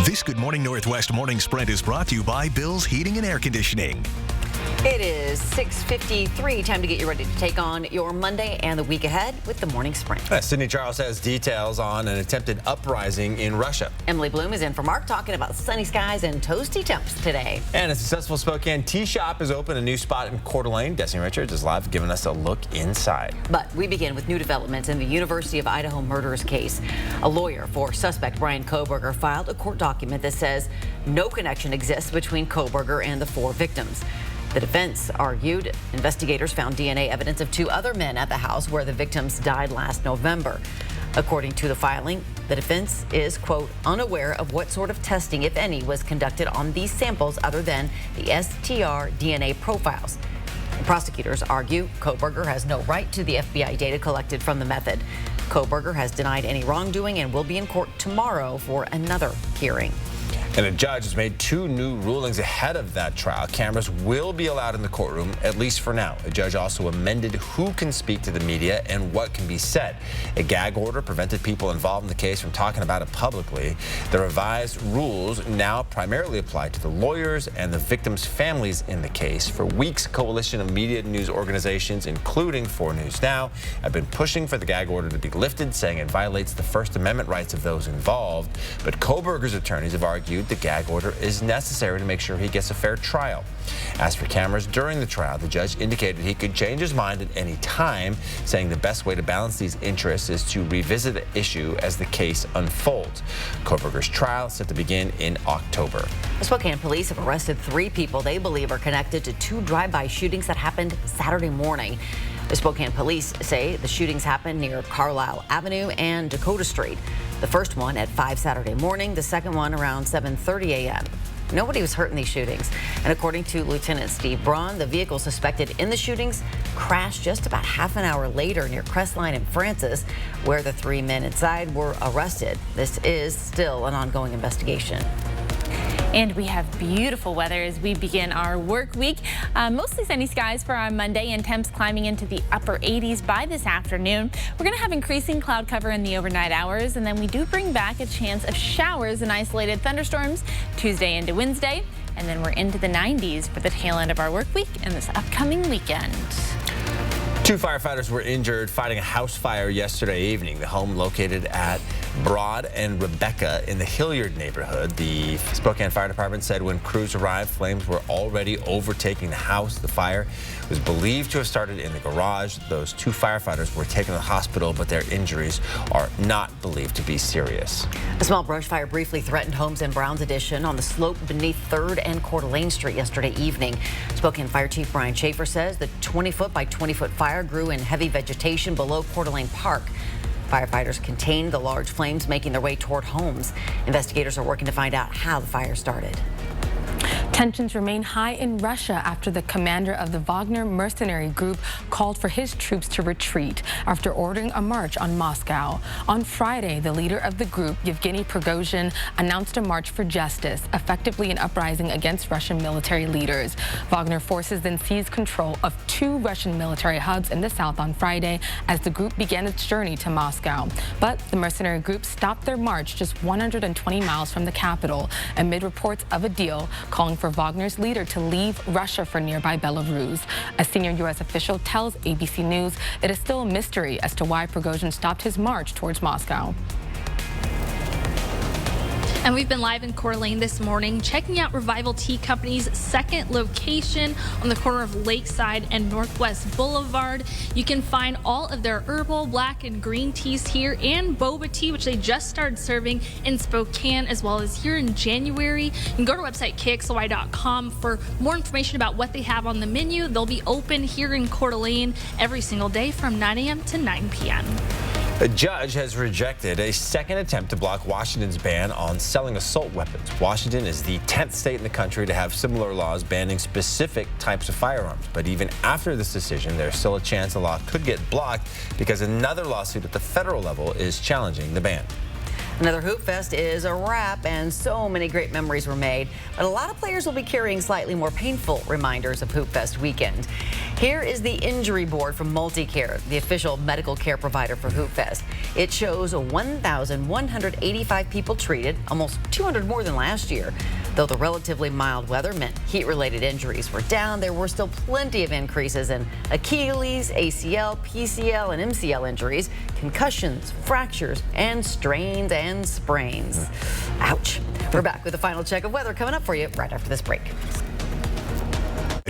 This Good Morning Northwest Morning Sprint is brought to you by Bill's Heating and Air Conditioning. It is 6:53. Time to get you ready to take on your Monday and the week ahead with the Morning Sprint. Sydney Charles has details on an attempted uprising in Russia. Emily Bloom is in for Mark, talking about sunny skies and toasty temps today. And a successful Spokane tea shop has opened a new spot in Coeur d'Alene. Destiny Richards is live, giving us a look inside. But we begin with new developments in the University of Idaho murders case. A lawyer for suspect Bryan Kohberger filed a court document that says no connection exists between Kohberger and the 4 victims. The defense argued investigators found DNA evidence of 2 other men at the house where the victims died last November. According to the filing, the defense is, quote, unaware of what sort of testing, if any, was conducted on these samples other than the STR DNA profiles. The prosecutors argue Kohberger has no right to the FBI data collected from the method. Kohberger has denied any wrongdoing and will be in court tomorrow for another hearing. And a judge has made 2 new rulings ahead of that trial. Cameras will be allowed in the courtroom, at least for now. A judge also amended who can speak to the media and what can be said. A gag order prevented people involved in the case from talking about it publicly. The revised rules now primarily apply to the lawyers and the victims' families in the case. For weeks, a coalition of media news organizations, including 4 News Now, have been pushing for the gag order to be lifted, saying it violates the First Amendment rights of those involved. But Kohberger's attorneys have argued the gag order is necessary to make sure he gets a fair trial. As for cameras during the trial, the judge indicated he could change his mind at any time, saying the best way to balance these interests is to revisit the issue as the case unfolds. Kohberger's trial is set to begin in October. Spokane police have arrested 3 people they believe are connected to 2 drive-by shootings that happened Saturday morning. The Spokane police say the shootings happened near Carlisle Avenue and Dakota Street. The first one at 5 Saturday morning, the second one around 7:30 a.m. Nobody was hurt in these shootings. And according to Lieutenant Steve Braun, the vehicle suspected in the shootings crashed just about half an hour later near Crestline and Francis, where the 3 men inside were arrested. This is still an ongoing investigation. And we have beautiful weather as we begin our work week. Mostly sunny skies for our Monday and temps climbing into the upper 80s by this afternoon. We're going to have increasing cloud cover in the overnight hours, and then we do bring back a chance of showers and isolated thunderstorms Tuesday into Wednesday. And then we're into the 90s for the tail end of our work week and this upcoming weekend. 2 firefighters were injured fighting a house fire yesterday evening. The home located at Broad and Rebecca in the Hilliard neighborhood. The Spokane Fire Department said when crews arrived, flames were already overtaking the house. The fire was believed to have started in the garage. Those 2 firefighters were taken to the hospital, but their injuries are not believed to be serious. A small brush fire briefly threatened homes in Browns Addition on the slope beneath 3rd and Coeur d'Alene Street yesterday evening. Spokane Fire Chief Brian Schaefer says the 20-foot by 20-foot fire grew in heavy vegetation below Coeur d'Alene Park. Firefighters contained the large flames, making their way toward homes. Investigators are working to find out how the fire started. Tensions remain high in Russia after the commander of the Wagner mercenary group called for his troops to retreat after ordering a march on Moscow. On Friday, the leader of the group, Yevgeny Prigozhin, announced a march for justice, effectively an uprising against Russian military leaders. Wagner forces then seized control of 2 Russian military hubs in the south on Friday as the group began its journey to Moscow. But the mercenary group stopped their march just 120 miles from the capital amid reports of a deal calling for Wagner's leader to leave Russia for nearby Belarus. A senior U.S. official tells ABC News it is still a mystery as to why Prigozhin stopped his march towards Moscow. And we've been live in Coeur d'Alene this morning, checking out Revival Tea Company's 2nd location on the corner of Lakeside and Northwest Boulevard. You can find all of their herbal, black, and green teas here, and boba tea, which they just started serving in Spokane, as well as here in January. You can go to our website, KXLY.com, for more information about what they have on the menu. They'll be open here in Coeur d'Alene every single day from 9 a.m. to 9 p.m. A judge has rejected a second attempt to block Washington's ban on selling assault weapons. Washington is the 10th state in the country to have similar laws banning specific types of firearms. But even after this decision, there's still a chance the law could get blocked because another lawsuit at the federal level is challenging the ban. Another Hoop Fest is a wrap, and so many great memories were made. But a lot of players will be carrying slightly more painful reminders of Hoop Fest weekend. Here is the injury board from MultiCare, the official medical care provider for Hoop Fest. It shows 1,185 people treated, almost 200 more than last year. Though the relatively mild weather meant heat-related injuries were down, there were still plenty of increases in Achilles, ACL, PCL, and MCL injuries, concussions, fractures, and strains and sprains. Ouch. We're back with a final check of weather coming up for you right after this break.